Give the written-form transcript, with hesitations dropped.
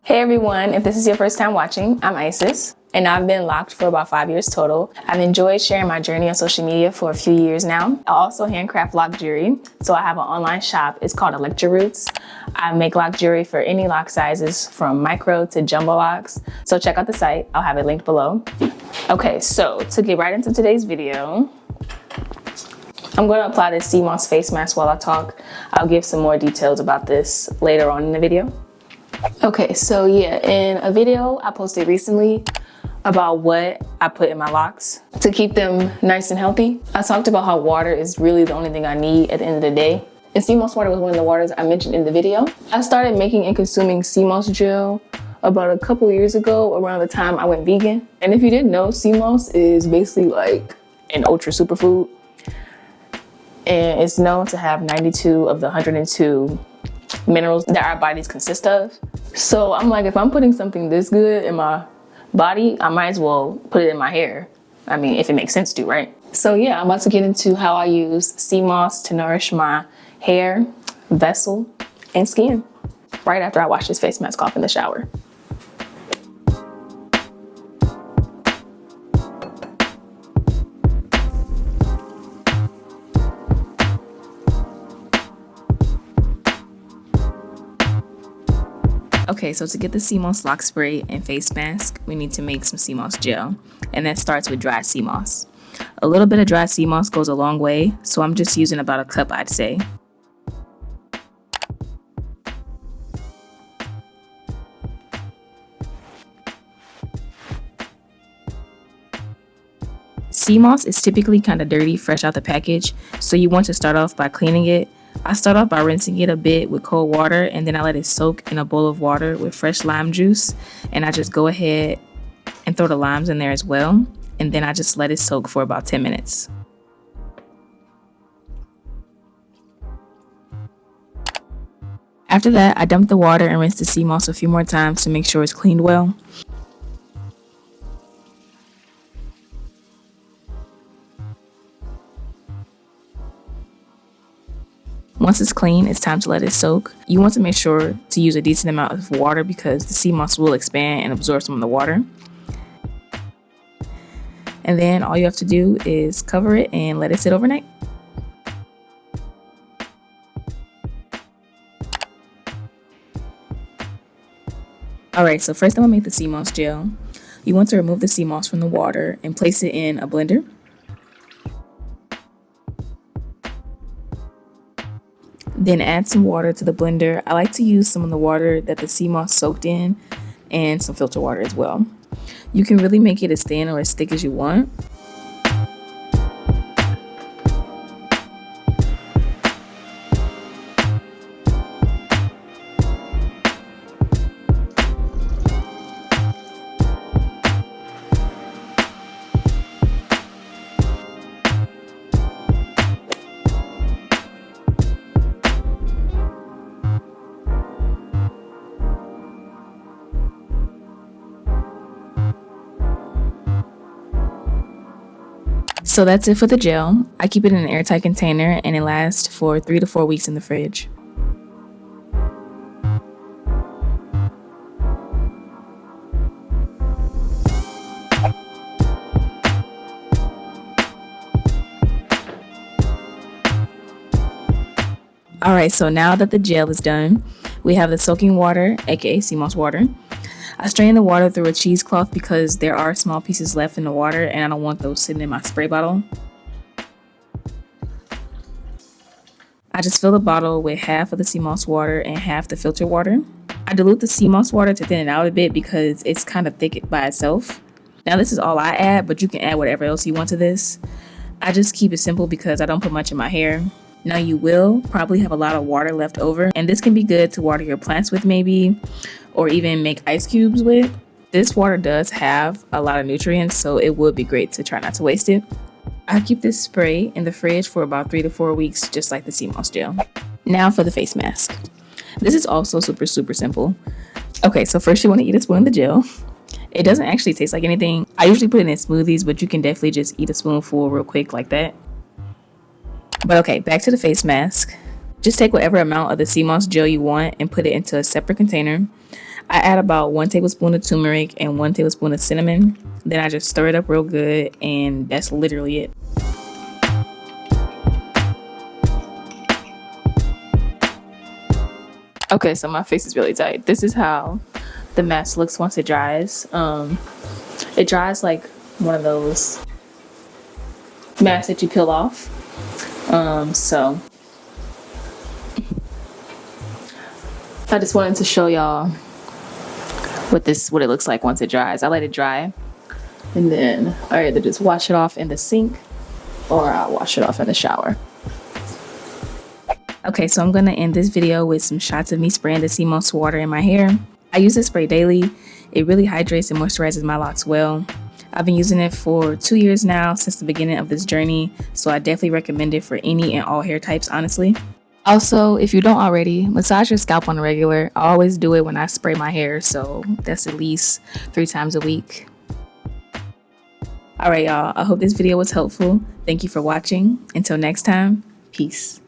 Hey everyone, if this is your first time watching, I'm Isis, and I've been locked for about 5 years total. I've enjoyed sharing my journey on social media for a few years now. I also handcraft lock jewelry, so I have an online shop. It's called Electraroots. I make lock jewelry for any lock sizes from micro to jumbo locks. So check out the site, I'll have it linked below. Okay, so to get right into today's video, I'm going to apply this sea moss face mask while I talk. I'll give some more details about this later on in the video. Okay, so yeah, in a video I posted recently about what I put in my locks to keep them nice and healthy. I talked about how water is really the only thing I need at the end of the day. And sea moss water was one of the waters I mentioned in the video. I started making and consuming sea moss gel about a couple years ago, around the time I went vegan. And if you didn't know, sea moss is basically like an ultra superfood. And it's known to have 92 of the 102 minerals that our bodies consist of. So I'm like, if I'm putting something this good in my body, I might as well put it in my hair. I mean, if it makes sense to, right? So yeah, I'm about to get into how I use sea moss to nourish my hair, vessel, and skin right after I wash this face mask off in the shower. Okay, so to get the sea moss lock spray and face mask, we need to make some sea moss gel, and that starts with dry sea moss. A little bit of dry sea moss goes a long way, so I'm just using about a cup, I'd say. Sea moss is typically kind of dirty fresh out the package, so you want to start off by cleaning it. I start off by rinsing it a bit with cold water, and then I let it soak in a bowl of water with fresh lime juice, and I just go ahead and throw the limes in there as well, and then I just let it soak for about 10 minutes. After that, I dump the water and rinse the sea moss a few more times to make sure it's cleaned well. Once it's clean, it's time to let it soak. You want to make sure to use a decent amount of water because the sea moss will expand and absorb some of the water. And then all you have to do is cover it and let it sit overnight. Alright, so first I'm going to make the sea moss gel. You want to remove the sea moss from the water and place it in a blender. Then add some water to the blender. I like to use some of the water that the sea moss soaked in and some filter water as well. You can really make it as thin or as thick as you want. So that's it for the gel. I keep it in an airtight container and it lasts for 3 to 4 weeks in the fridge. Alright, so now that the gel is done, we have the soaking water, aka sea moss water. I strain the water through a cheesecloth because there are small pieces left in the water and I don't want those sitting in my spray bottle. I just fill the bottle with half of the sea moss water and half the filter water. I dilute the sea moss water to thin it out a bit because it's kind of thick by itself. Now this is all I add, but you can add whatever else you want to this. I just keep it simple because I don't put much in my hair. Now you will probably have a lot of water left over, and this can be good to water your plants with maybe, or even make ice cubes with. This water does have a lot of nutrients, so it would be great to try not to waste it. I keep this spray in the fridge for about 3 to 4 weeks, just like the sea moss gel. Now for the face mask. This is also super simple. Okay, so first you want to eat a spoon of the gel. It doesn't actually taste like anything. I usually put it in smoothies, but you can definitely just eat a spoonful real quick like that. But okay, back to the face mask. Just take whatever amount of the sea moss gel you want and put it into a separate container. I add about 1 tablespoon of turmeric and 1 tablespoon of cinnamon. Then I just stir it up real good, and that's literally it. Okay, so my face is really tight. This is how the mask looks once it dries. It dries like one of those masks that you peel off. So I just wanted to show y'all what it looks like once it dries. I let it dry, and then I either just wash it off in the sink or I'll wash it off in the shower. Okay, so I'm gonna end this video with some shots of me spraying the sea moss water in my hair. I use this spray daily. It really hydrates and moisturizes my locks well. I've been using it for 2 years now, since the beginning of this journey, so I definitely recommend it for any and all hair types, honestly. Also, if you don't already, massage your scalp on a regular. I always do it when I spray my hair, so that's at least 3 times a week. Alright y'all, I hope this video was helpful. Thank you for watching. Until next time, peace.